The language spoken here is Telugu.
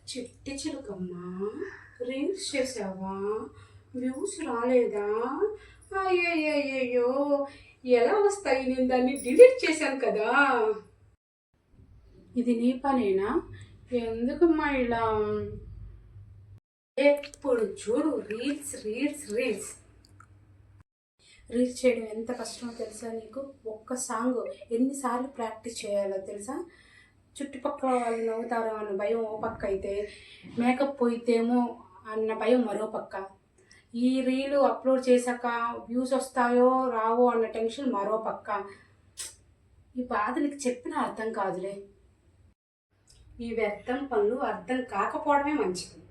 చిట్టి చిలుకమ్మా, రీల్స్ చేసావా? వ్యూస్ రాలేదా? అయ్యయ్యో, ఎలా వస్తాయి? నేను దాన్ని డిలీట్ చేశాను కదా. ఇది నీ పనేనా? ఎందుకమ్మా ఇలా? ఎప్పుడు చూడు రీల్స్ రీల్స్ రీల్స్ రీల్స్ చేయడం ఎంత కష్టమో తెలుసా నీకు? ఒక్క సాంగ్ ఎన్నిసార్లు ప్రాక్టీస్ చేయాలో తెలుసా? చుట్టుపక్కల వాళ్ళు నవ్వుతారో అన్న భయం ఓ పక్క అయితే, మేకప్ పోయితేమో అన్న భయం మరో పక్క. ఈ రీలు అప్లోడ్ చేశాక వ్యూస్ వస్తాయో రావో అన్న టెన్షన్ మరో పక్క. ఈ బాధ నీకు చెప్పినా అర్థం కాదులే. ఈ వ్యర్థం పనులు అర్థం కాకపోవడమే మంచిది.